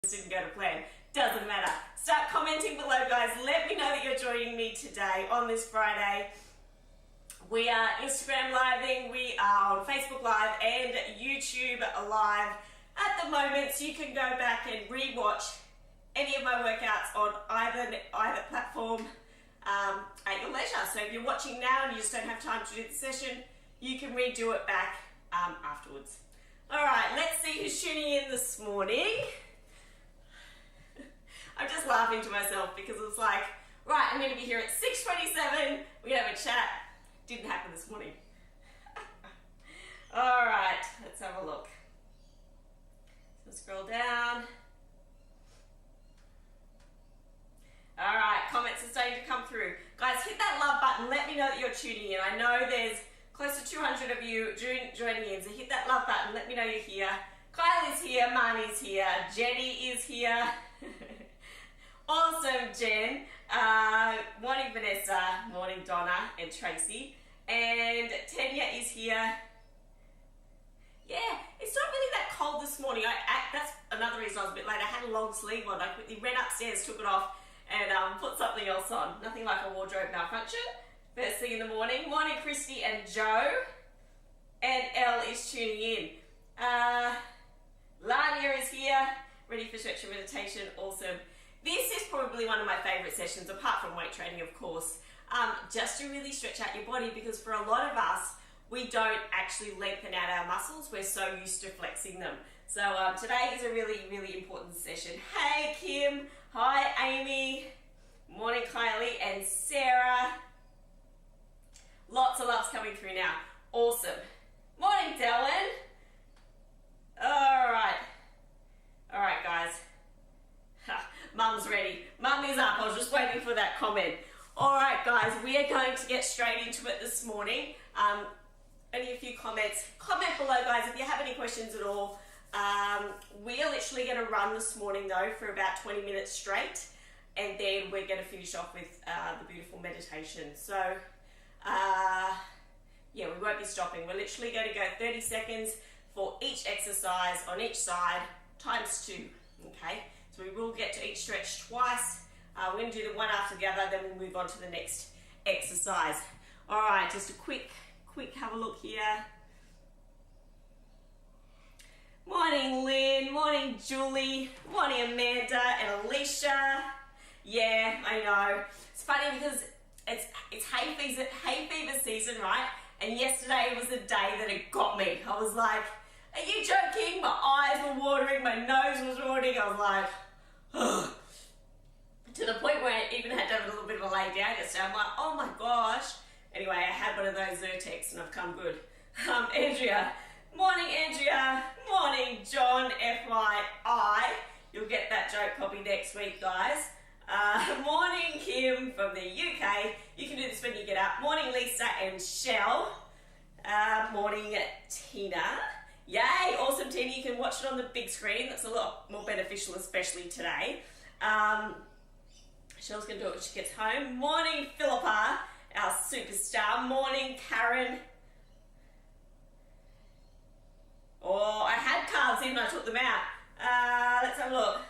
didn't go to plan. Doesn't matter. Start commenting below, guys. Let me know that you're joining me today on this Friday. We are Instagram living, we are on Facebook Live and YouTube Live at the moment, so you can go back and re-watch any of my workouts on either platform at your leisure. So if you're watching now and you just don't have time to do the session, you can redo it back afterwards. All right, let's see who's tuning in this morning. I'm just laughing to myself because it's like, right, I'm going to be here at 6:27. We're going to have a chat. Didn't happen this morning. All right, let's have a look. So scroll down. All right, comments are starting to come through. Guys, hit that love button. Let me know that you're tuning in. I know there's close to 200 of you joining in, so hit that love button. Let me know you're here. Kyle is here, Marnie's here, Jenny is here. Awesome, Jen. Morning, Vanessa. Morning, Donna and Tracy. And Tanya is here. Yeah, it's not really that cold this morning. That's another reason I was a bit late. I had a long sleeve on. I quickly ran upstairs, took it off, and put something else on. Nothing like a wardrobe malfunction. First thing in the morning. Morning, Christy and Joe. And Elle is tuning in. Lania is here. Ready for stretch and meditation. Awesome. This is probably one of my favorite sessions, apart from weight training, of course, just to really stretch out your body, because for a lot of us, we don't actually lengthen out our muscles. We're so used to flexing them. So today is a really, really important session. Hey, Kim. Hi, Amy. Morning, Kylie and Sarah. Lots of loves coming through now. Awesome. Morning, Dylan. All right, guys. Mum's ready. Mum is up. I was just waiting for that comment. All right, guys, we are going to get straight into it this morning. Only a few comments. Comment below, guys, if you have any questions at all. We are literally going to run this morning, though, for about 20 minutes straight, and then we're going to finish off with the beautiful meditation. So, yeah, we won't be stopping. We're literally going to go 30 seconds for each exercise on each side, times 2, okay? So we will get to each stretch twice. We're going to do the one after the other, then we'll move on to the next exercise. All right, just a quick have a look here. Morning, Lynn. Morning, Julie. Morning, Amanda and Alicia. Yeah, I know. It's funny because it's hay fever season, right? And yesterday was the day that it got me. I was like, are you joking? My eyes were watering, my nose was watering. I was like, ugh. To the point where I even had to have a little bit of a lay down yesterday. I'm like, oh my gosh. Anyway, I had one of those Zyrtecs and I've come good. Andrea. Morning, Andrea. Morning, John, FYI. You'll get that joke probably next week, guys. Morning, Kim from the UK. You can do this when you get up. Morning, Lisa and Shell. Morning, Tina. Yay, awesome, Tina. You can watch it on the big screen. That's a lot more beneficial, especially today. Shell's going to do it when she gets home. Morning, Philippa, our superstar. Morning, Karen. Oh, I had carbs in, I took them out. Let's have a look.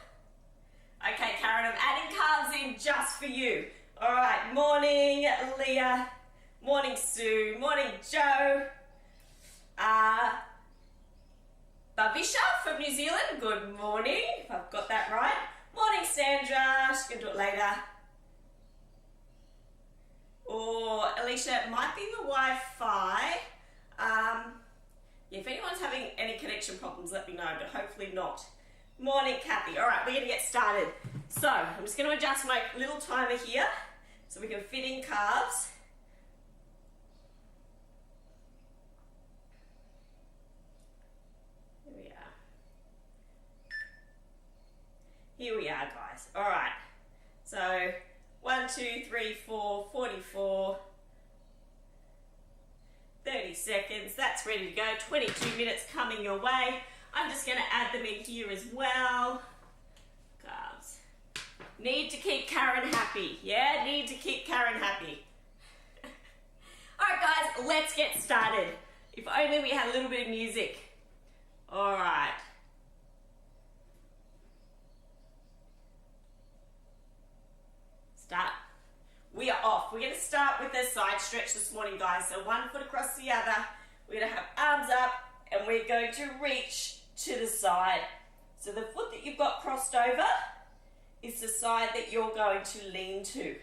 Okay, Karen, I'm adding carbs in just for you. All right, morning, Leah. Morning, Sue. Morning, Joe. Bavisha from New Zealand, good morning, if I've got that right. Morning, Sandra. She's going to do it later. Or Alicia, it might be the Wi-Fi. If anyone's having any connection problems, let me know, but hopefully not. Morning, Kathy. All right, we're going to get started. So I'm just going to adjust my little timer here so we can fit in carbs. Here we are, guys. All right. So 1, 2, 3, 4, 44, 30 seconds. That's ready to go. 22 minutes coming your way. I'm just going to add them in here as well. Carbs. Need to keep Karen happy. Yeah, need to keep Karen happy. All right, guys, let's get started. If only we had a little bit of music. All right. off. We're going to start with a side stretch this morning, guys. So one foot across the other. We're going to have arms up and we're going to reach to the side. So the foot that you've got crossed over is the side that you're going to lean to.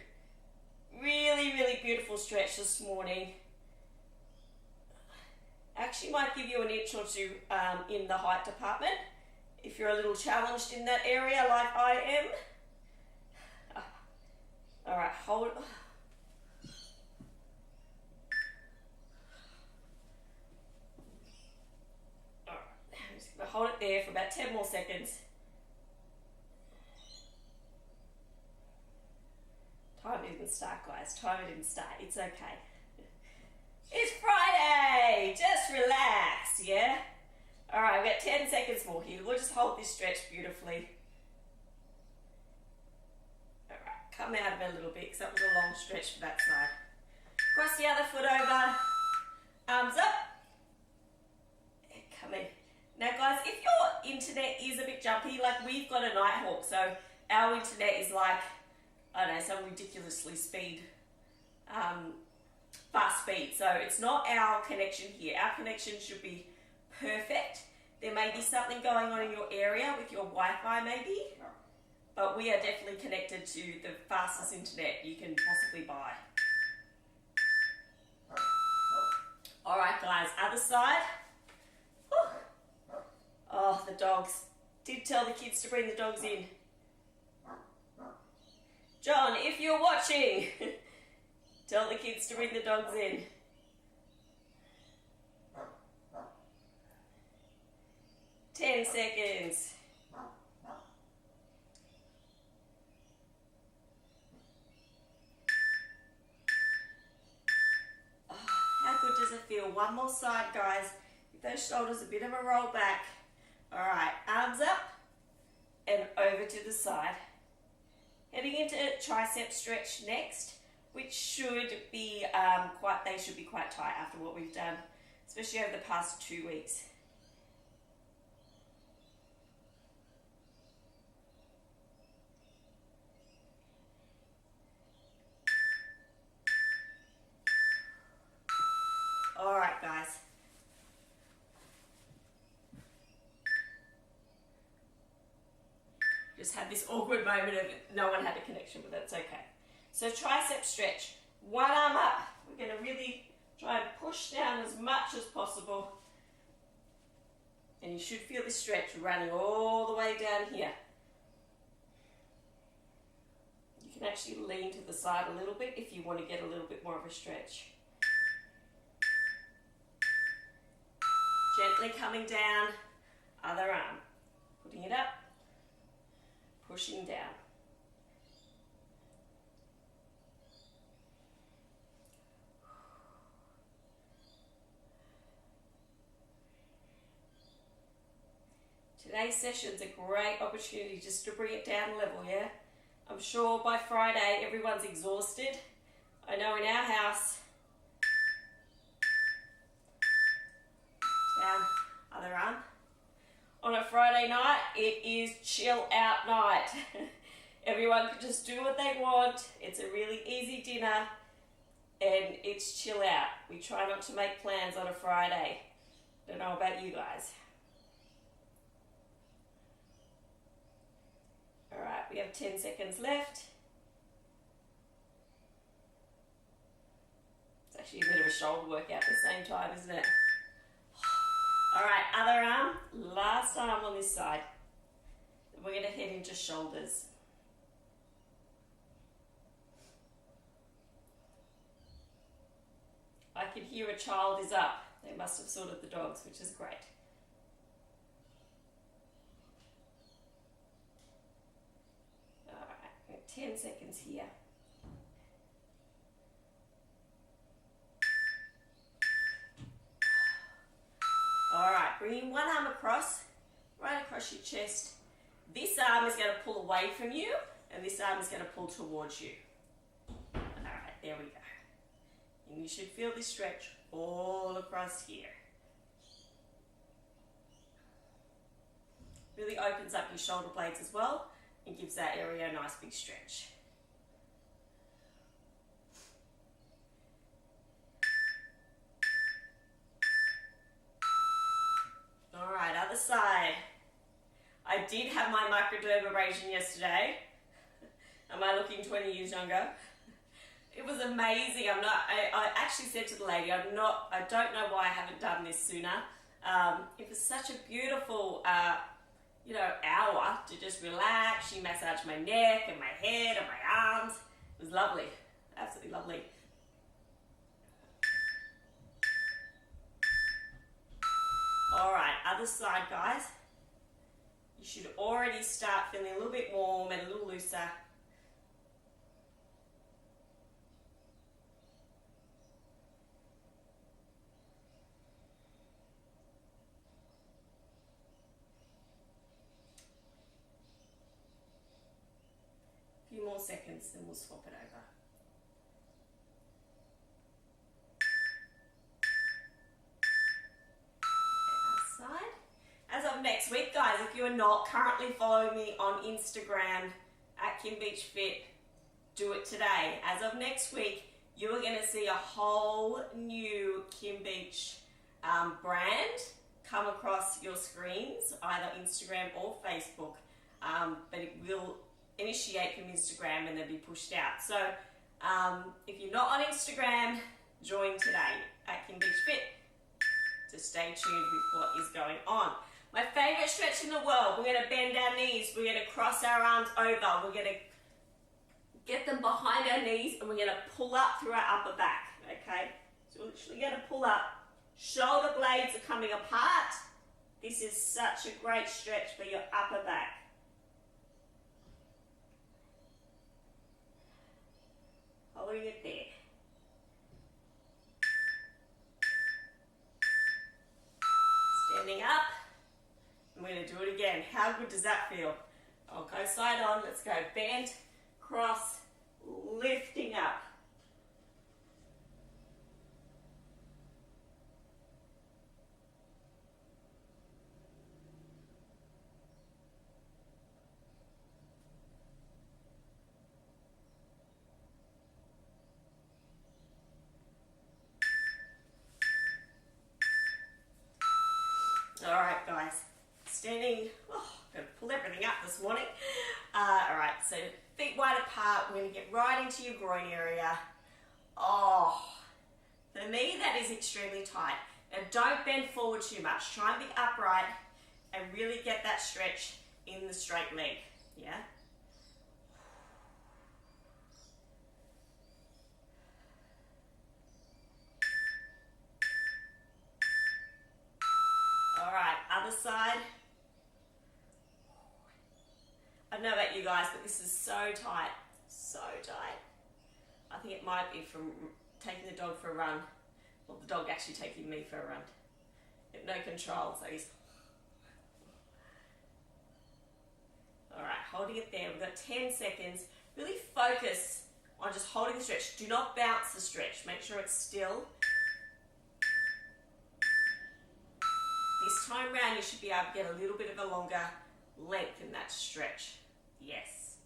Really, really beautiful stretch this morning. Actually might give you an inch or two in the height department if you're a little challenged in that area like I am. All right, hold. All right, I'm just gonna hold it there for about 10 more seconds. Time didn't start, guys. Time didn't start. It's okay. It's Friday. Just relax, yeah? All right, we've got 10 seconds more here. We'll just hold this stretch beautifully. All right, come out of it a little bit because that was a long stretch for that side. Cross the other foot over. Arms up. And come in. Now, guys, if your internet is a bit jumpy, like we've got a Nighthawk, so our internet is like, I don't know, some ridiculously fast speed. So it's not our connection here. Our connection should be perfect. There may be something going on in your area with your Wi-Fi maybe, but we are definitely connected to the fastest internet you can possibly buy. All right, guys, other side. Whew. Oh, the dogs. Did tell the kids to bring the dogs in. John, if you're watching, tell the kids to bring the dogs in. Ten seconds. Oh, how good does it feel? One more side, guys. Give those shoulders a bit of a roll back. All right, arms up and over to the side. Heading into tricep stretch next, which should be they should be quite tight after what we've done, especially over the past 2 weeks. All right, guys. Just had this awkward moment of no one had a connection, but that's okay. So tricep stretch, one arm up. We're going to really try and push down as much as possible. And you should feel the stretch running all the way down here. You can actually lean to the side a little bit if you want to get a little bit more of a stretch. Gently coming down, other arm. Putting it up, pushing down. Today's session's a great opportunity just to bring it down a level, yeah? I'm sure by Friday everyone's exhausted. I know in our house, down, other arm. On a Friday night, it is chill out night. Everyone can just do what they want. It's a really easy dinner and it's chill out. We try not to make plans on a Friday. Don't know about you guys. All right, we have 10 seconds left. It's actually a bit of a shoulder workout at the same time, isn't it? All right, other arm, last arm on this side. We're going to head into shoulders. I can hear a child is up. They must have sorted the dogs, which is great. All right, we have 10 seconds here. All right, bringing one arm across, right across your chest. This arm is going to pull away from you, and this arm is going to pull towards you. All right, there we go. And you should feel this stretch all across here. Really opens up your shoulder blades as well and gives that area a nice big stretch. Other side. I did have my microdermabrasion yesterday. Am I looking 20 years younger? It was amazing. I actually said to the lady, I don't know why I haven't done this sooner. It was such a beautiful, hour to just relax. She massaged my neck and my head and my arms. It was lovely. Absolutely lovely. All right, other side, guys. You should already start feeling a little bit warm and a little looser. A few more seconds, then we'll swap it over. As of next week, guys, if you are not currently following me on Instagram at Kim Beach Fit, do it today. As of next week, you are going to see a whole new Kim Beach brand come across your screens, either Instagram or Facebook, but it will initiate from Instagram and they'll be pushed out. So if you're not on Instagram, join today at Kim Beach Fit to stay tuned with what is going on. My favorite stretch in the world, we're going to bend our knees, we're going to cross our arms over, we're going to get them behind our knees and we're going to pull up through our upper back, okay? So we're literally going to pull up, shoulder blades are coming apart. This is such a great stretch for your upper back. Holding it there. Standing up. I'm going to do it again. How good does that feel? I'll go side on. Let's go. Bend, cross, lifting up. All right, guys. Standing, I'm going to pull everything up this morning. All right, so feet wide apart. We're going to get right into your groin area. Oh, for me, that is extremely tight. Now, don't bend forward too much. Try and be upright and really get that stretch in the straight leg, yeah? All right, other side. I don't know about you guys, but this is so tight, so tight. I think it might be from taking the dog for a run, or the dog actually taking me for a run. No control, so he's... All right, holding it there. We've got 10 seconds. Really focus on just holding the stretch. Do not bounce the stretch. Make sure it's still. This time round, you should be able to get a little bit of a longer length in that stretch. Yes.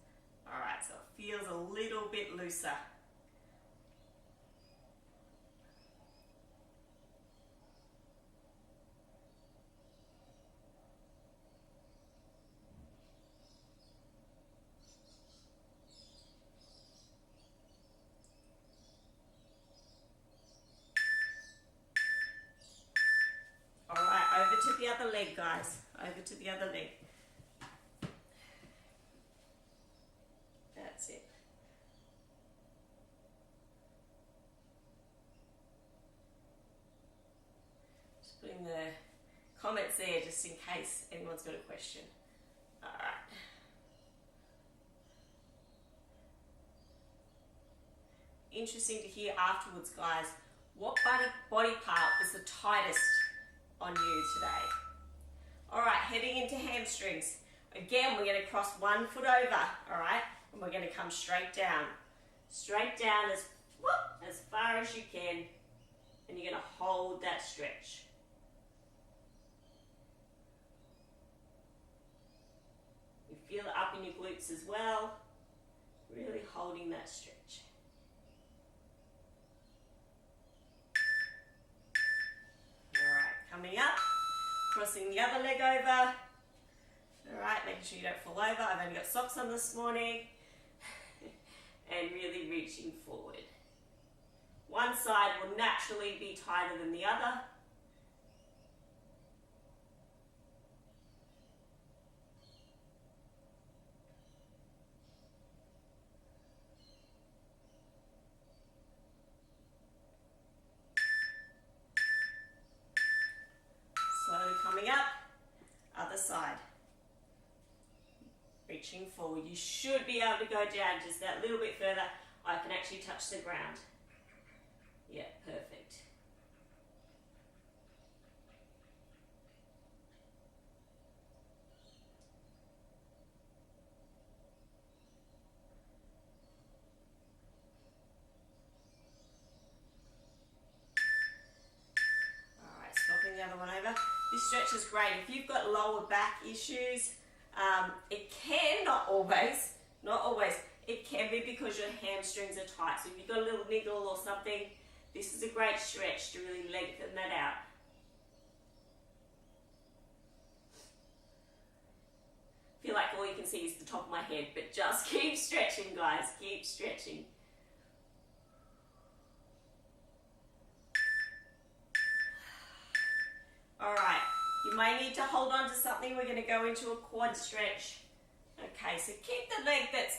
All right, so it feels a little bit looser. All right, over to the other leg, guys. Over to the other leg. That's it. Just putting the comments there just in case anyone's got a question. All right. Interesting to hear afterwards, guys, what body part is the tightest on you today? All right, heading into hamstrings. Again, we're going to cross one foot over, all right? And we're going to come straight down. Straight down as far as you can. And you're going to hold that stretch. You feel it up in your glutes as well. Really holding that stretch. All right, coming up. crossing the other leg over. All right, making sure you don't fall over. I've only got socks on this morning. And really reaching forward. One side will naturally be tighter than the other. Slowly coming up, other side. Reaching forward. You should be able to go down just that little bit further. I can actually touch the ground. Yeah, perfect. All right, swapping the other one over. This stretch is great. If you've got lower back issues, it can, not always, it can be because your hamstrings are tight. So if you've got a little niggle or something, this is a great stretch to really lengthen that out. I feel like all you can see is the top of my head, but just keep stretching, guys, keep stretching. All right, you may need to hold on to something. We're going to go into a quad stretch. Okay, so keep the leg that's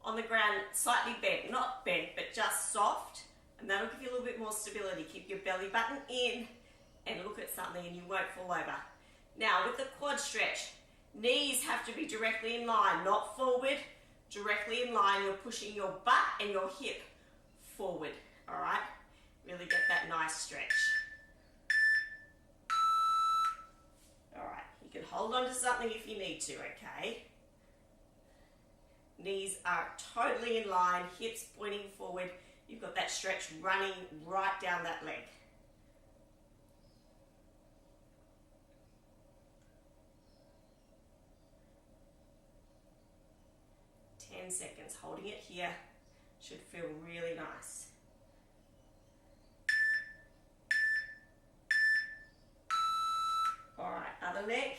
on the ground slightly bent, not bent, but just soft, and that'll give you a little bit more stability. Keep your belly button in and look at something and you won't fall over. Now, with the quad stretch, knees have to be directly in line, not forward, directly in line. You're pushing your butt and your hip forward, all right? Really get that nice stretch. All right, you can hold on to something if you need to, okay? Knees are totally in line, hips pointing forward. You've got that stretch running right down that leg. Seconds, holding it here, should feel really nice. All right, other leg.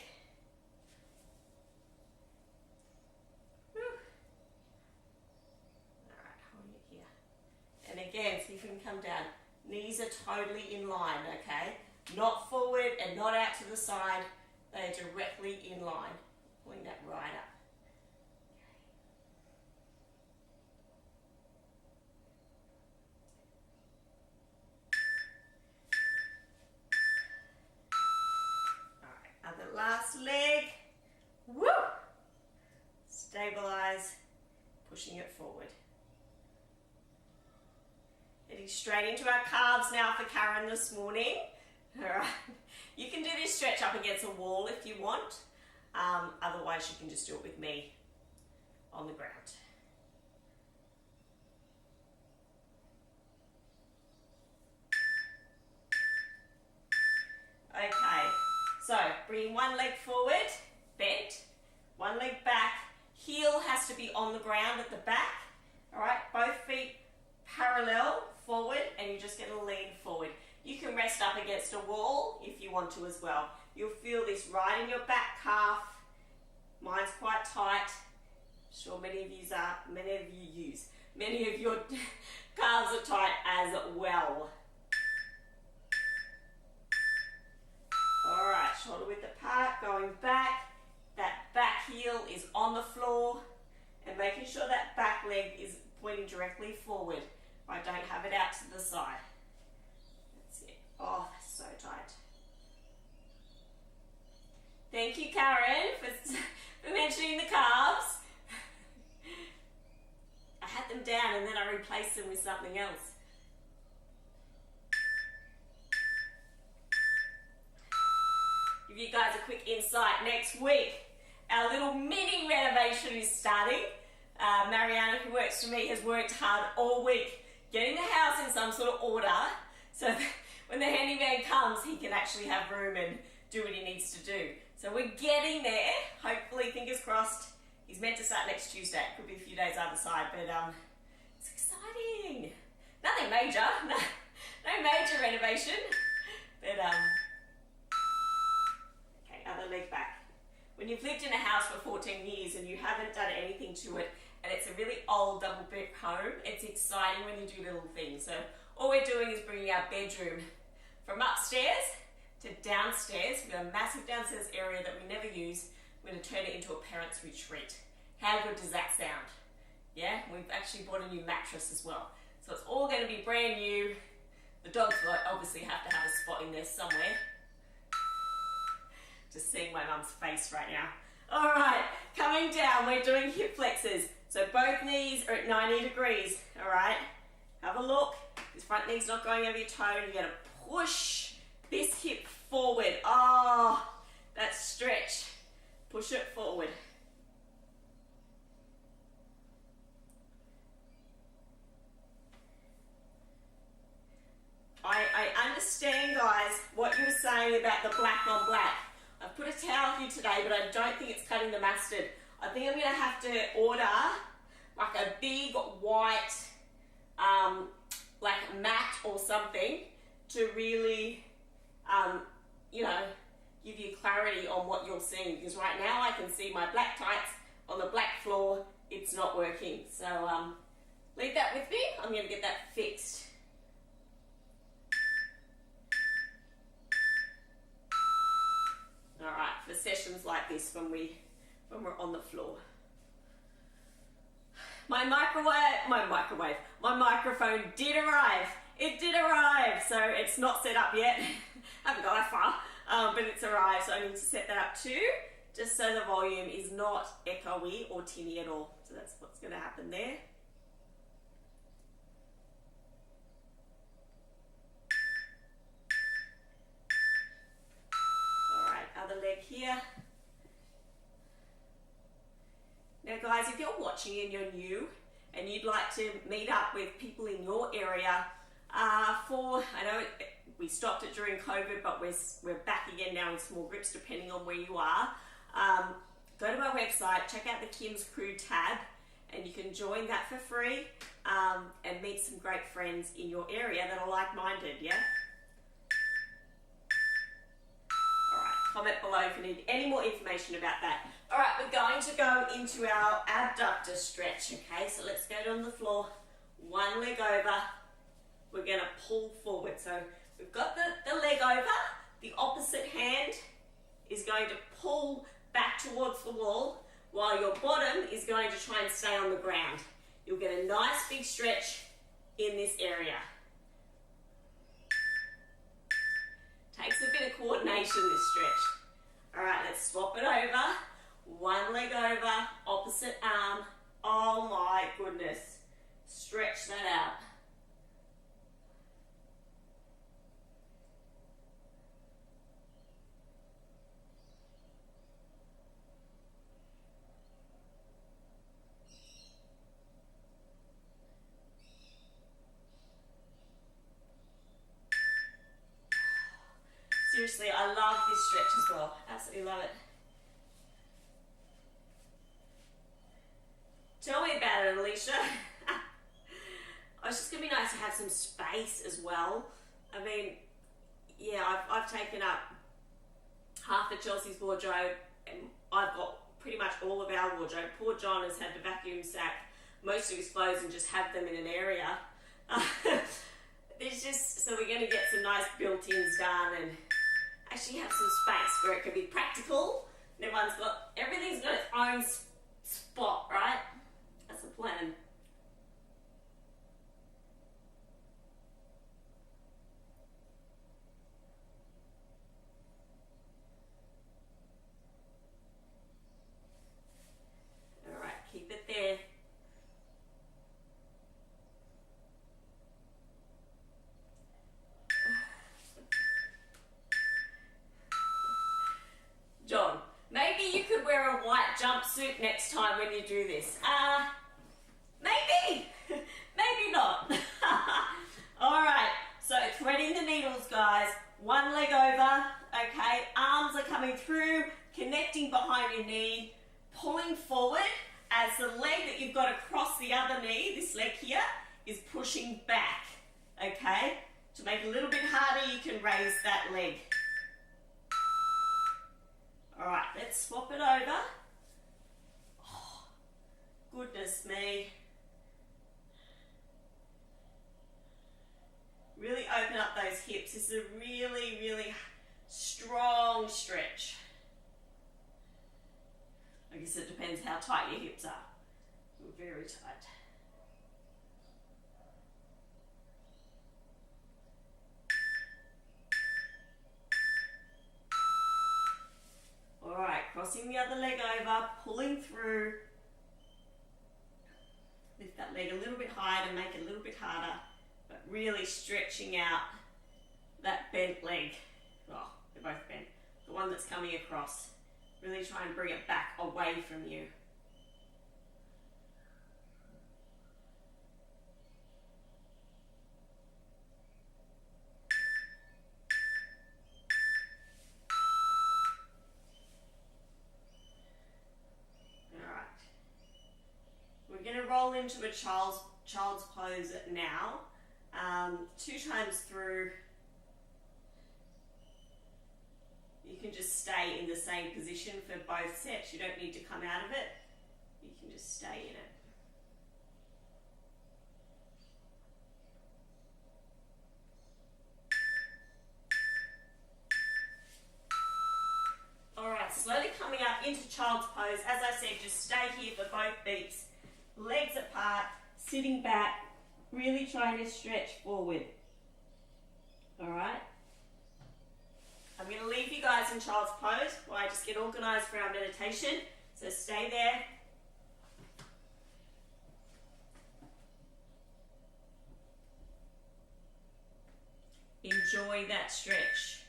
Whew. All right, holding it here. And again, see if we can come down. Knees are totally in line, okay? Not forward and not out to the side. They are directly in line. Pulling that right up. Last leg, woo! Stabilize, pushing it forward. Heading straight into our calves now for Karen this morning. All right, you can do this stretch up against a wall if you want. Otherwise, you can just do it with me on the ground. Okay. So, bring one leg forward, bent, one leg back, heel has to be on the ground at the back, all right? Both feet parallel forward, and you're just gonna lean forward. You can rest up against a wall if you want to as well. You'll feel this right in your back calf. Mine's quite tight. I'm sure many of your calves are tight as well. All right, shoulder width apart, going back. That back heel is on the floor and making sure that back leg is pointing directly forward. I don't have it out to the side. That's it. Oh, that's so tight. Thank you, Karen, for mentioning the calves. I had them down and then I replaced them with something else. Give you guys a quick insight. Next week, our little mini renovation is starting. Mariana, who works for me, has worked hard all week getting the house in some sort of order so that when the handyman comes, he can actually have room and do what he needs to do. So we're getting there. Hopefully, fingers crossed. He's meant to start next Tuesday. It could be a few days either side, but it's exciting. Nothing major, no major renovation, but other leg back. When you've lived in a house for 14 years and you haven't done anything to it, and it's a really old double bed home, it's exciting when you do little things. So all we're doing is bringing our bedroom from upstairs to downstairs. We've got a massive downstairs area that we never use. We're going to turn it into a parents' retreat. How good does that sound? Yeah, we've actually bought a new mattress as well. So it's all going to be brand new. The dogs will obviously have to have a spot in there somewhere. Just seeing my mum's face right now. All right, coming down, we're doing hip flexors. So both knees are at 90 degrees, all right? Have a look. This front knee's not going over your toe, and you're gonna push this hip forward. Oh, that stretch. Push it forward. I understand, guys, what you were saying about the black on black. I've put a towel here today, but I don't think it's cutting the mustard. I think I'm going to have to order like a big white like mat or something to really, you know, give you clarity on what you're seeing. Because right now I can see my black tights on the black floor. It's not working. So leave that with me. I'm going to get that fixed. All right, for sessions like this when we're on the floor. My microphone did arrive. It did arrive, so it's not set up yet. Haven't got that far, but it's arrived, so I need to set that up too, just so the volume is not echoey or tinny at all. So that's what's going to happen there. Other leg here. Now guys, if you're watching and you're new and you'd like to meet up with people in your area I know we stopped it during COVID, but we're back again now in small groups depending on where you are. Go to my website, check out the Kim's Crew tab, and you can join that for free and meet some great friends in your area that are like-minded, yeah? Comment below if you need any more information about that. All right, we're going to go into our abductor stretch, okay? So let's go on the floor, one leg over. We're gonna pull forward. So we've got the leg over, the opposite hand is going to pull back towards the wall while your bottom is going to try and stay on the ground. You'll get a nice big stretch in this area. Takes a bit of coordination, this stretch. All right, let's swap it over. One leg over, opposite arm. Oh my goodness. Stretch that out. Seriously, I love this stretch as well. Absolutely love it. Tell me about it, Alicia. It's just going to be nice to have some space as well. I mean, yeah, I've taken up half of Chelsea's wardrobe, and I've got pretty much all of our wardrobe. Poor John has had to vacuum sack most of his clothes and just have them in an area. There's just, so we're going to get some nice built-ins done and actually have some space where it can be practical. And everything's got its own spot, right? That's the plan. All right, keep it there. John, maybe you could wear a white jumpsuit next time when you do this. Maybe. Maybe not. All right, so threading the needles, guys. One leg over, okay? Arms are coming through, connecting behind your knee, pulling forward as the leg that you've got across the other knee, this leg here, is pushing back, okay? To make it a little bit harder, you can raise that leg. All All right, let's swap it over. Oh, goodness me. Really open up those hips. This is a really, really strong stretch. I guess it depends how tight your hips are. Very tight. All right, crossing the other leg over, pulling through. Lift that leg a little bit higher to make it a little bit harder, but really stretching out that bent leg. Oh, they're both bent. The one that's coming across. Really try and bring it back away from you. Roll into a child's pose now. 2 times through, you can just stay in the same position for both sets. You don't need to come out of it. You can just stay in it. All right, slowly coming up into child's pose. As I said, just stay here for both beats. Legs apart, sitting back, really trying to stretch forward. All right. I'm going to leave you guys in child's pose while I just get organized for our meditation. So stay there. Enjoy that stretch.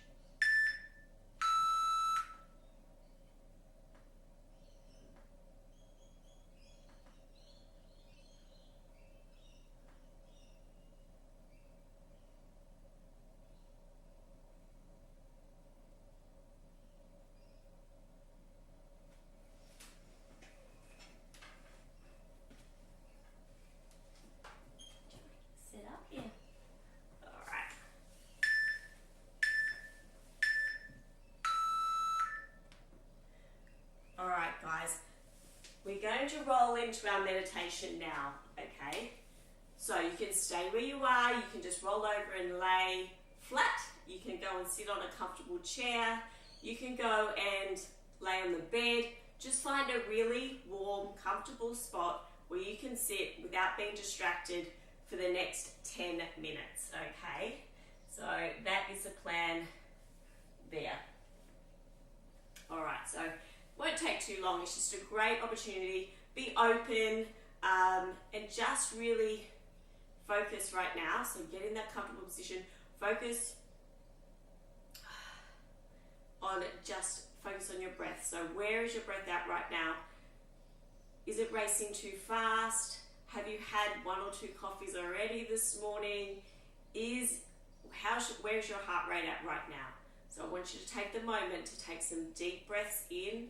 We're going to roll into our meditation now, okay? So you can stay where you are, you can just roll over and lay flat, you can go and sit on a comfortable chair, you can go and lay on the bed. Just find a really warm, comfortable spot where you can sit without being distracted for the next 10 minutes, okay? So that is the plan there. All right, so won't take too long. It's just a great opportunity. Be open and just really focus right now. So get in that comfortable position. Focus on your breath. So where is your breath at right now? Is it racing too fast? Have you had 1 or 2 coffees already this morning? Where's your heart rate at right now? So I want you to take the moment to take some deep breaths in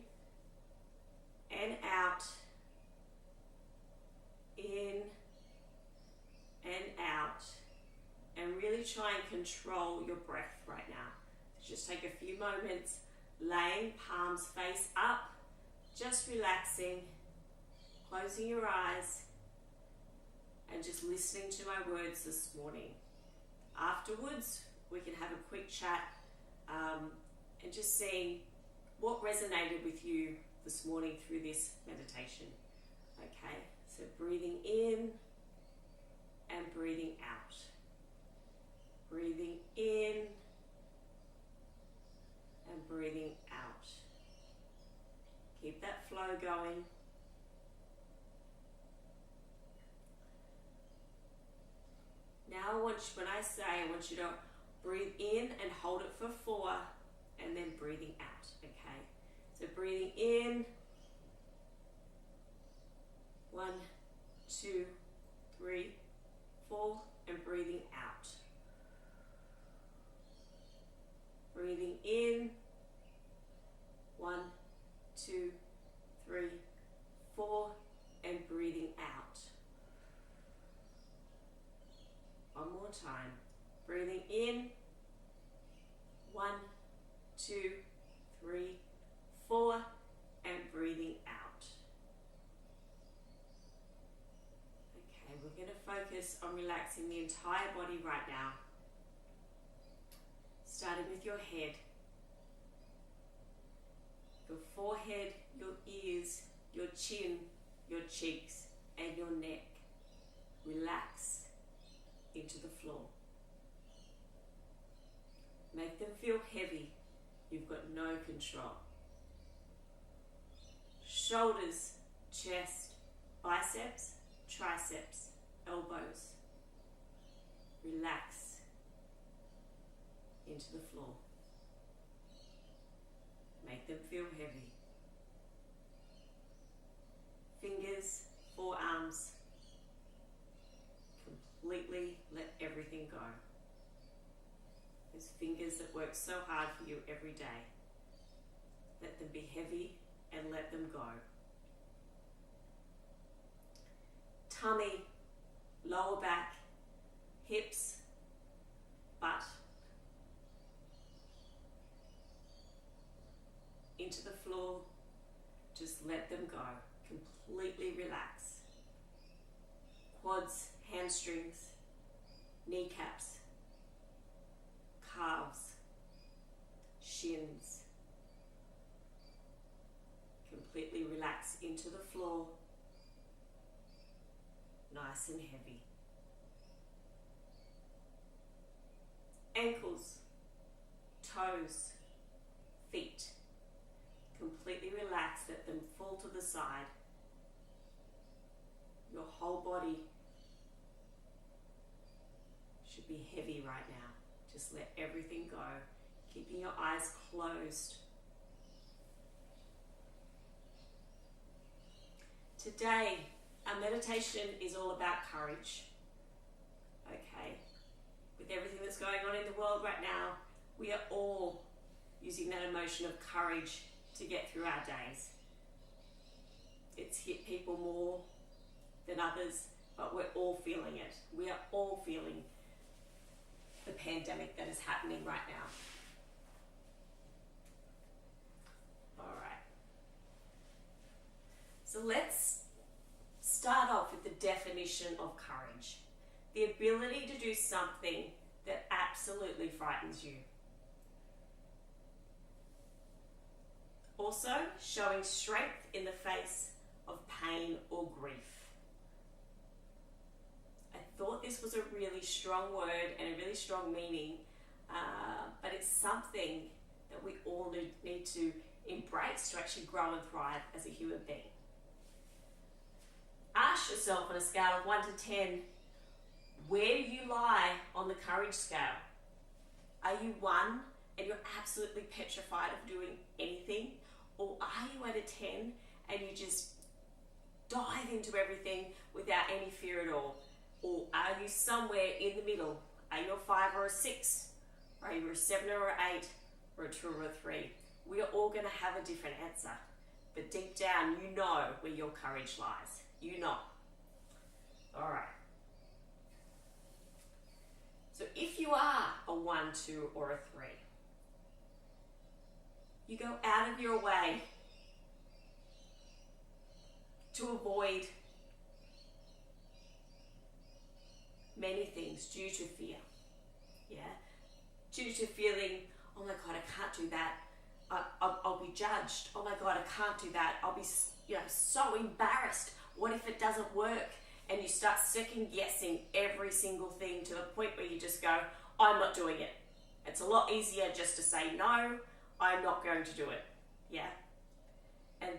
and out, in and out, and really try and control your breath right now. Just take a few moments, laying palms face up, just relaxing, closing your eyes, and just listening to my words this morning. Afterwards, we can have a quick chat and just seeing what resonated with you this morning through this meditation. Okay, so breathing in and breathing out. Breathing in and breathing out. Keep that flow going. Now when I say, I want you to breathe in and hold it for 4 and then breathing out, okay? So breathing in, 1, 2, 3, 4, and breathing out. Breathing in, 1, 2, 3, 4, and breathing out. One more time. Breathing in, 1, 2, 3, 4, and breathing out. Okay, we're going to focus on relaxing the entire body right now. Starting with your head, your forehead, your ears, your chin, your cheeks, and your neck. Relax into the floor. Make them feel heavy. You've got no control. Shoulders, chest, biceps, triceps, elbows. Relax into the floor. Make them feel heavy. Fingers, forearms. Completely let everything go. Those fingers that work so hard for you every day. Let them be heavy and let them go. Tummy, lower back, hips, butt. Into the floor, just let them go. Completely relax. Quads, hamstrings, kneecaps, calves, shins. Completely relax into the floor, nice and heavy. Ankles, toes, feet. Completely relax, let them fall to the side. Your whole body should be heavy right now. Just let everything go, keeping your eyes closed. Today, our meditation is all about courage. Okay, with everything that's going on in the world right now, we are all using that emotion of courage to get through our days. It's hit people more than others, but we're all feeling it. We are all feeling the pandemic that is happening right now. All right. So let's start off with the definition of courage. The ability to do something that absolutely frightens you. Also, showing strength in the face of pain or grief. I thought this was a really strong word and a really strong meaning, but it's something that we all need to embrace to actually grow and thrive as a human being. Ask yourself on a scale of 1 to 10, where do you lie on the courage scale? Are you 1 and you're absolutely petrified of doing anything? Or are you at a 10 and you just dive into everything without any fear at all? Or are you somewhere in the middle? Are you a 5 or a 6? Are you a 7 or an 8? Or a 2 or a 3? We are all going to have a different answer. But deep down, you know where your courage lies. You know. All right. So if you are a 1, 2, or a 3, you go out of your way to avoid many things due to fear. Yeah? Due to feeling, oh my God, I can't do that. I'll be judged. Oh my God, I can't do that. I'll be so embarrassed. What if it doesn't work? And you start second guessing every single thing to the point where you just go, I'm not doing it. It's a lot easier just to say, no, I'm not going to do it. Yeah? And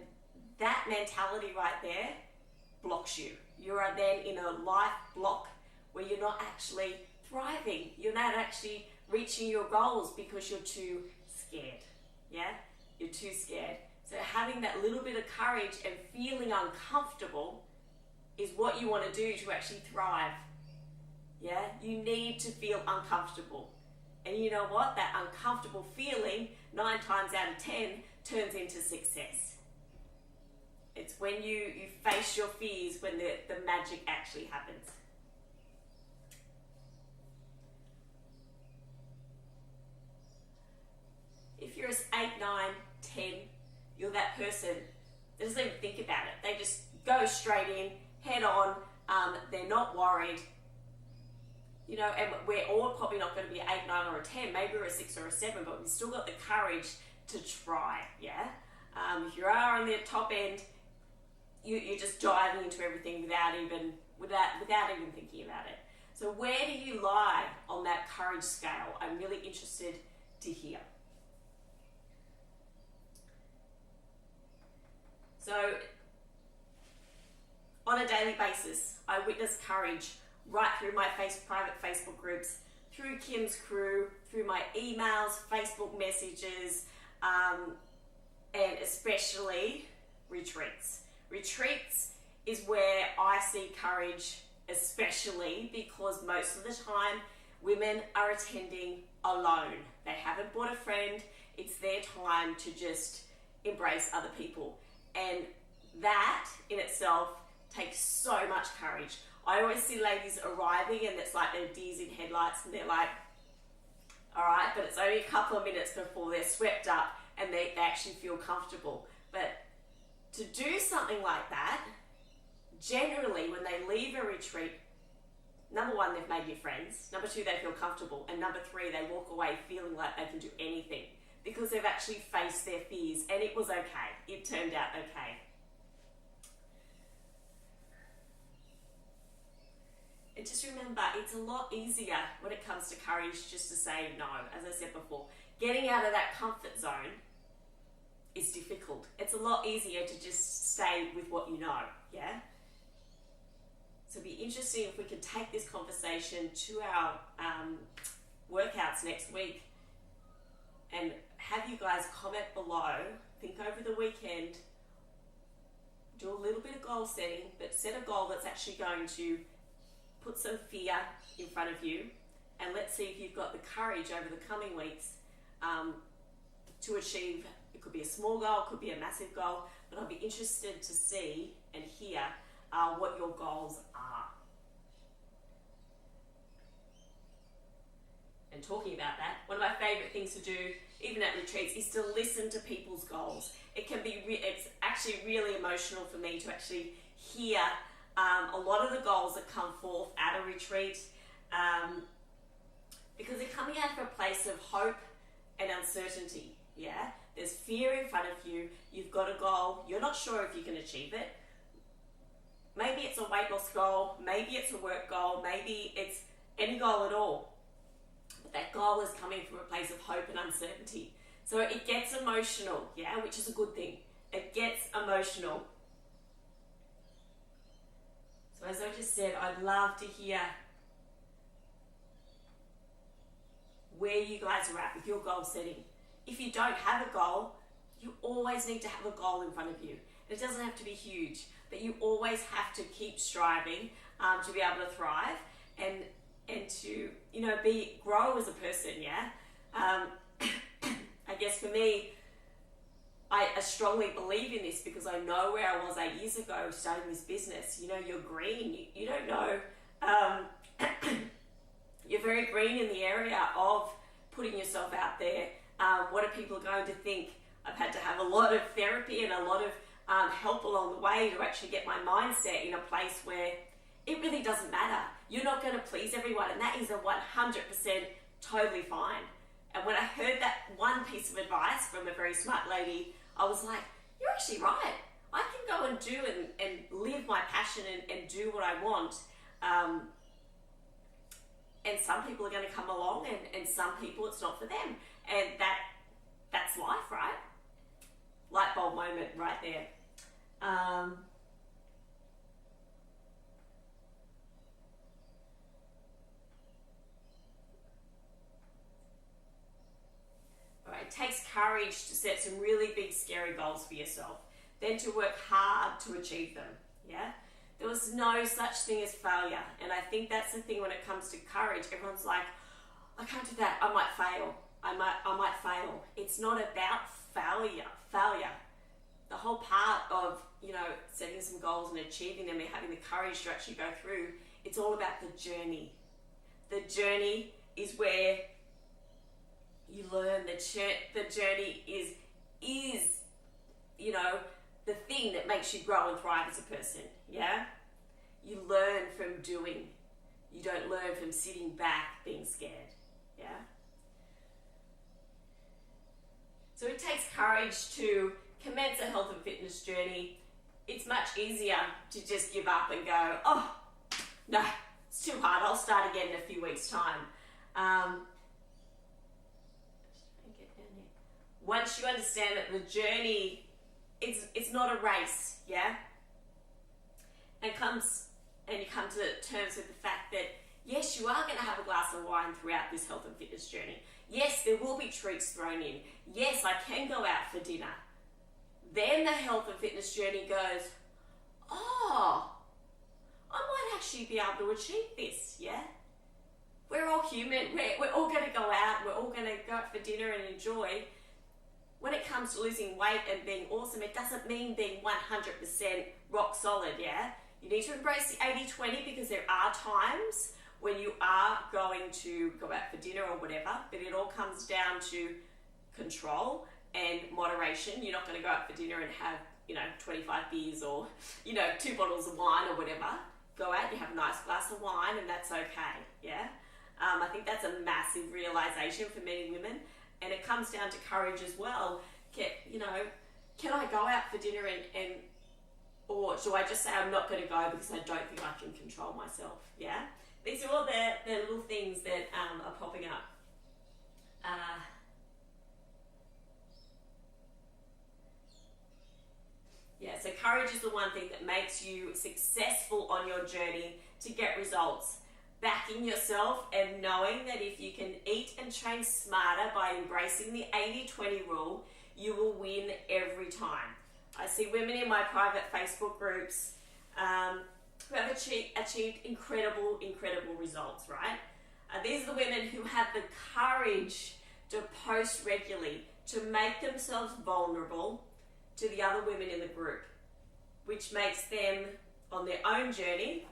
that mentality right there blocks you. You are then in a life block where you're not actually thriving. You're not actually reaching your goals because you're too scared. Yeah? You're too scared. So having that little bit of courage and feeling uncomfortable is what you want to do to actually thrive. Yeah? You need to feel uncomfortable. And you know what? That uncomfortable feeling, 9 times out of 10, turns into success. It's when you face your fears when the magic actually happens. If you're 8, 9, 10, you're you're that person that doesn't even think about it. They just go straight in, head on. They're not worried. You know, and we're all probably not going to be an 8, 9 or a 10. Maybe we're a 6 or a 7, but we've still got the courage to try, yeah? If you are on the top end, you're just diving into everything without even thinking about it. So where do you lie on that courage scale? I'm really interested to hear. So on a daily basis, I witness courage right through my private Facebook groups, through Kim's crew, through my emails, Facebook messages, and especially retreats. Retreats is where I see courage, especially because most of the time women are attending alone. They haven't brought a friend. It's their time to just embrace other people. And that in itself takes so much courage. I always see ladies arriving and it's like they're deers in headlights and they're like, all right, but it's only a couple of minutes before they're swept up and they actually feel comfortable. But to do something like that, generally when they leave a retreat, number one, they've made new friends. Number two, they feel comfortable. And number three, they walk away feeling like they can do anything because they've actually faced their fears and it was okay. It turned out okay. And just remember, it's a lot easier when it comes to courage just to say no. As I said before, getting out of that comfort zone is difficult. It's a lot easier to just stay with what you know, yeah? So it'd be interesting if we could take this conversation to our workouts next week and have you guys comment below, think over the weekend, do a little bit of goal setting, but set a goal that's actually going to put some fear in front of you, and let's see if you've got the courage over the coming weeks to achieve. It could be a small goal, it could be a massive goal, but I'll be interested to see and hear what your goals are. And talking about that, one of my favorite things to do, even at retreats, is to listen to people's goals. It can be, it's actually really emotional for me to actually hear a lot of the goals that come forth at a retreat, because they're coming out of a place of hope and uncertainty, yeah? There's fear in front of you, you've got a goal, you're not sure if you can achieve it. Maybe it's a weight loss goal, maybe it's a work goal, maybe it's any goal at all. But that goal is coming from a place of hope and uncertainty. So it gets emotional, yeah, which is a good thing. It gets emotional. So as I just said, I'd love to hear where you guys are at with your goal setting. If you don't have a goal, you always need to have a goal in front of you. It doesn't have to be huge, but you always have to keep striving to be able to thrive and to, you know, grow as a person, yeah? I guess for me, I strongly believe in this because I know where I was 8 years ago starting this business. You know, you're green. You don't know. You're very green in the area of putting yourself out there. What are people going to think? I've had to have a lot of therapy and a lot of help along the way to actually get my mindset in a place where it really doesn't matter. You're not going to please everyone, and that is a 100% totally fine. And when I heard that one piece of advice from a very smart lady, I was like, you're actually right. I can go and do and live my passion and do what I want. And some people are going to come along and some people it's not for them. And that's life, right? Light bulb moment right there. It takes courage to set some really big, scary goals for yourself, then to work hard to achieve them, yeah? There was no such thing as failure, and I think that's the thing when it comes to courage. Everyone's like, I can't do that, I might fail, I might fail. It's not about failure. The whole part of, you know, setting some goals and achieving them and having the courage to actually go through, it's all about the journey. The journey is where you learn. The journey is the thing that makes you grow and thrive as a person, yeah? You learn from doing. You don't learn from sitting back being scared, yeah? So it takes courage to commence a health and fitness journey. It's much easier to just give up and go, oh, no, it's too hard. I'll start again in a few weeks' time. Once you understand that the journey, it's not a race, yeah? And you come to terms with the fact that, yes, you are going to have a glass of wine throughout this health and fitness journey. Yes, there will be treats thrown in. Yes, I can go out for dinner. Then the health and fitness journey goes, oh, I might actually be able to achieve this, yeah? We're all human. We're all going to go out. We're all going to go out for dinner and enjoy. When it comes to losing weight and being awesome, it doesn't mean being 100% rock solid, yeah? You need to embrace the 80-20 because there are times when you are going to go out for dinner or whatever, but it all comes down to control and moderation. You're not going to go out for dinner and have, 25 beers or, 2 bottles of wine or whatever. Go out, you have a nice glass of wine and that's okay, yeah? I think that's a massive realization for many women, and it comes down to courage as well. Can I go out for dinner or do I just say I'm not going to go because I don't think I can control myself, yeah? These are all the little things that are popping up. So courage is the one thing that makes you successful on your journey to get results. Backing yourself and knowing that if you can eat and train smarter by embracing the 80-20 rule, you will win every time. I see women in my private Facebook groups who have achieved incredible results, right? These are the women who have the courage to post regularly, to make themselves vulnerable to the other women in the group, which makes them on their own journey,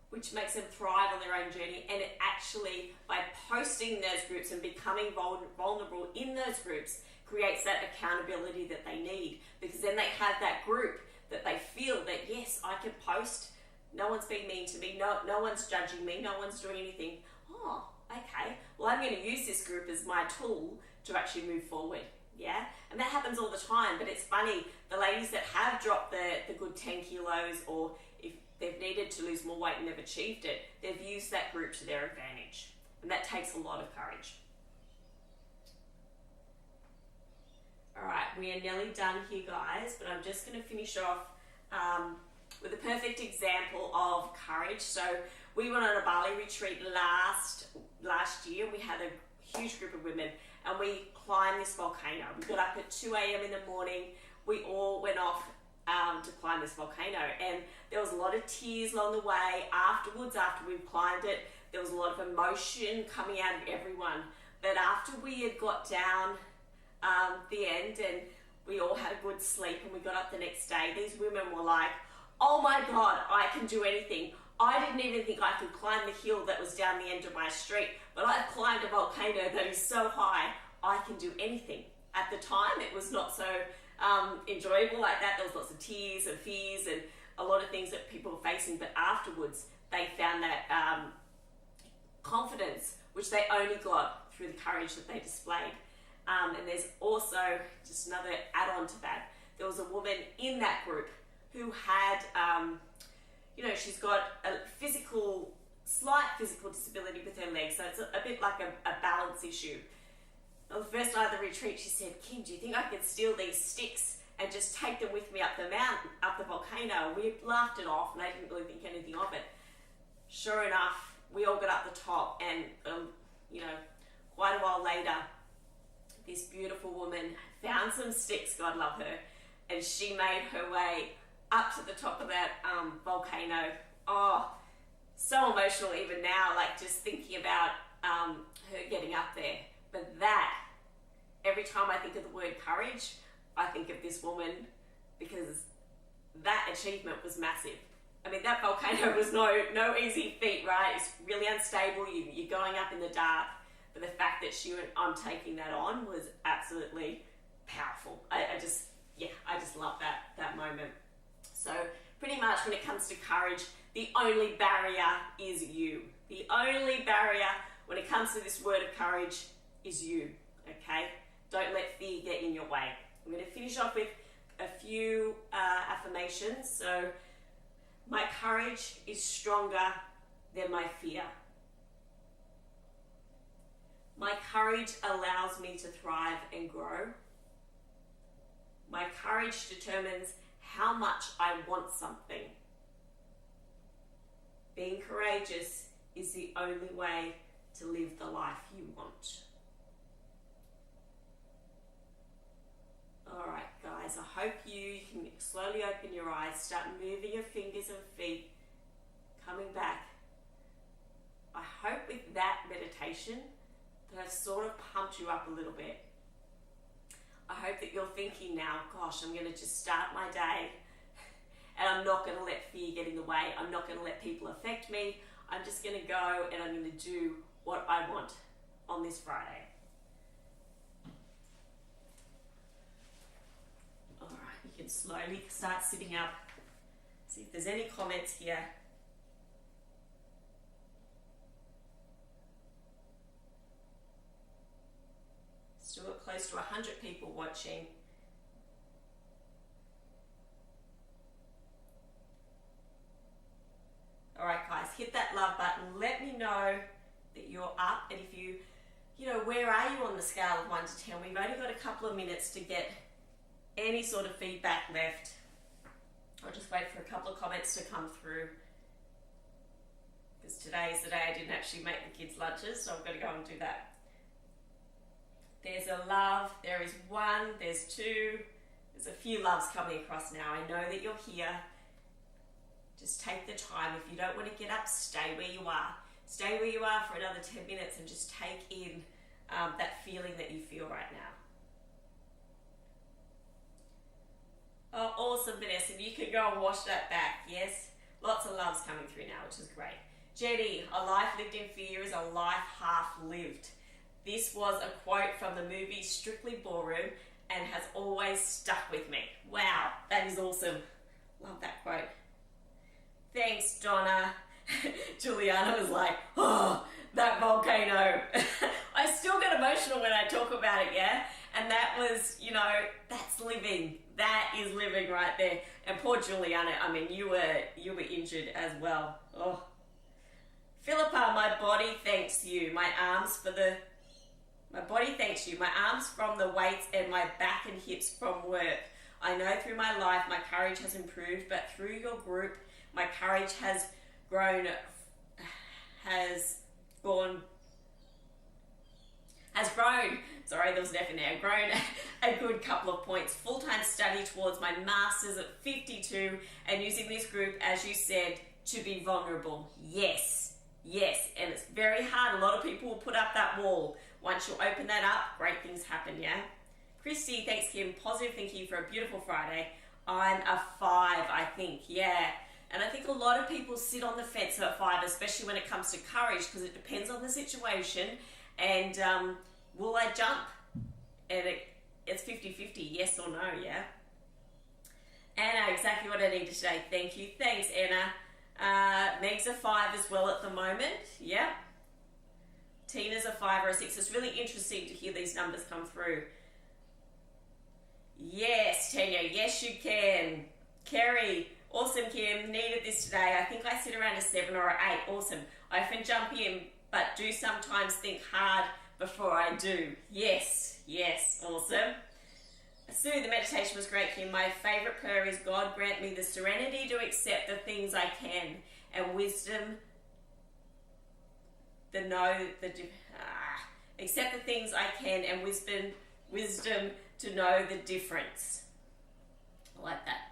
which makes them thrive on their own journey. And it actually, by posting those groups and becoming vulnerable in those groups, creates that accountability that they need, because then they have that group that they feel that, yes, I can post, no one's being mean to me, no one's judging me, no one's doing anything. Oh, okay, well, I'm going to use this group as my tool to actually move forward, yeah? And that happens all the time, but it's funny, the ladies that have dropped the good 10 kilos, or if they've needed to lose more weight and they've achieved it, they've used that group to their advantage. And that takes a lot of courage. All right, we are nearly done here, guys, but I'm just going to finish off with a perfect example of courage. So we went on a Bali retreat last year. We had a huge group of women, and we climbed this volcano. We got up at 2 a.m. in the morning. We all went off to climb this volcano, and there was a lot of tears along the way. Afterwards, after we climbed it, there was a lot of emotion coming out of everyone. But after we had got down the end and we all had a good sleep and we got up the next day, these women were like, oh my God, I can do anything. I didn't even think I could climb the hill that was down the end of my street, but I've climbed a volcano that is so high, I can do anything. At the time, it was not so enjoyable like that. There was lots of tears and fears and a lot of things that people were facing, but afterwards, they found that confidence, which they only got through the courage that they displayed. And there's also, just another add-on to that, there was a woman in that group who had, she's got a slight physical disability with her legs, so it's a bit like a balance issue. On the first night of the retreat, she said, Kim, do you think I could steal these sticks and just take them with me up the mountain, up the volcano? We laughed it off and I didn't really think anything of it. Sure enough, we all got up the top, and quite a while later, this beautiful woman found some sticks, God love her, and she made her way up to the top of that volcano. Oh, so emotional even now, like just thinking about her getting up there. But that, every time I think of the word courage, I think of this woman, because that achievement was massive. I mean, that volcano was no easy feat, right? It's really unstable. You're going up in the dark. but the fact that I'm taking that on was absolutely powerful. I just love that moment. So pretty much when it comes to courage, the only barrier is you. The only barrier when it comes to this word of courage is you, okay? Don't let fear get in your way. I'm going to finish off with a few affirmations. So, my courage is stronger than my fear. My courage allows me to thrive and grow. My courage determines how much I want something. Being courageous is the only way to live the life you want. All right, guys, I hope you can slowly open your eyes, start moving your fingers and feet, coming back. I hope with that meditation that I've sort of pumped you up a little bit. I hope that you're thinking now, gosh, I'm going to just start my day and I'm not going to let fear get in the way. I'm not going to let people affect me. I'm just going to go and I'm going to do what I want on this Friday. All right, you can slowly start sitting up. See if there's any comments here. Still got close to 100 people watching. All right, guys, hit that love button. Let me know that you're up, and if you where are you on the scale of 1 to 10? We've only got a couple of minutes to get any sort of feedback left. I'll just wait for a couple of comments to come through, because today is the day I didn't actually make the kids' lunches, so I've got to go and do that. There's a love, there is 1, there's 2, there's a few loves coming across now. I know that you're here. Just take the time. If you don't want to get up, stay where you are. Stay where you are for another 10 minutes and just take in that feeling that you feel right now. Oh, awesome, Vanessa. You can go and wash that back, yes? Lots of loves coming through now, which is great. Jenny, a life lived in fear is a life half lived. This was a quote from the movie Strictly Ballroom and has always stuck with me. Wow, that is awesome. Love that quote. Thanks, Donna. Juliana was like, oh, that volcano. I still get emotional when I talk about it, yeah? And that was, that's living. That is living right there. And poor Juliana, I mean, you were injured as well. Oh. Philippa, my body thanks you. My body thanks you. My arms from the weights and my back and hips from work. I know through my life my courage has improved, but through your group, my courage has grown, sorry, there was an F in there, grown a good couple of points. Full-time study towards my master's at 52 and using this group, as you said, to be vulnerable. Yes, and it's very hard. A lot of people will put up that wall. Once you open that up, great things happen, yeah? Christy, thanks Kim, positive thinking for a beautiful Friday. I'm a 5, I think, yeah. And I think a lot of people sit on the fence at 5, especially when it comes to courage, because it depends on the situation. And will I jump? And it's 50-50, yes or no, yeah? Anna, exactly what I needed today. Thank you. Thanks, Anna. Meg's a 5 as well at the moment, yeah? Tina's a 5 or a 6. It's really interesting to hear these numbers come through. Yes, Tanya, yes you can. Kerry, awesome Kim, needed this today. I think I sit around a 7 or an 8. Awesome. I often jump in, but do sometimes think hard before I do. Yes, awesome. Sue, the meditation was great, Kim. My favorite prayer is, God grant me the serenity to accept the things I can and wisdom accept the things I can and wisdom to know the difference. I like that.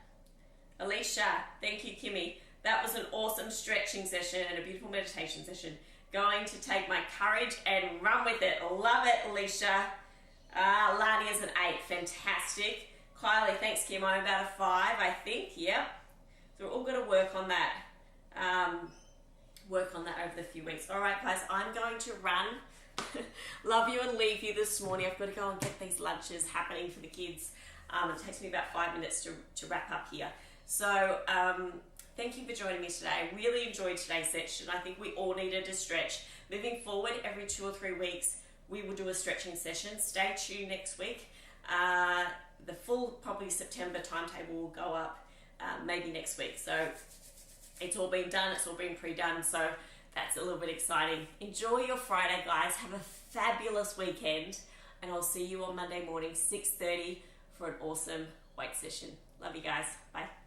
Alicia, thank you, Kimmy. That was an awesome stretching session and a beautiful meditation session. Going to take my courage and run with it. Love it, Alicia. Lania's an 8. Fantastic. Kylie, thanks, Kim. I'm about a 5, I think. Yep. So we're all going to work on that. Over the few weeks. All right, guys, I'm going to run. Love you and leave you this morning. I've got to go and get these lunches happening for the kids. It takes me about 5 minutes to wrap up here. So thank you for joining me today. I really enjoyed today's session. I think we all needed a stretch. Moving forward, every 2 or 3 weeks, we will do a stretching session. Stay tuned next week. The full probably September timetable will go up maybe next week. So it's all been done. It's all been pre-done. So that's a little bit exciting. Enjoy your Friday, guys. Have a fabulous weekend. And I'll see you on Monday morning, 6:30 for an awesome weight session. Love you guys. Bye.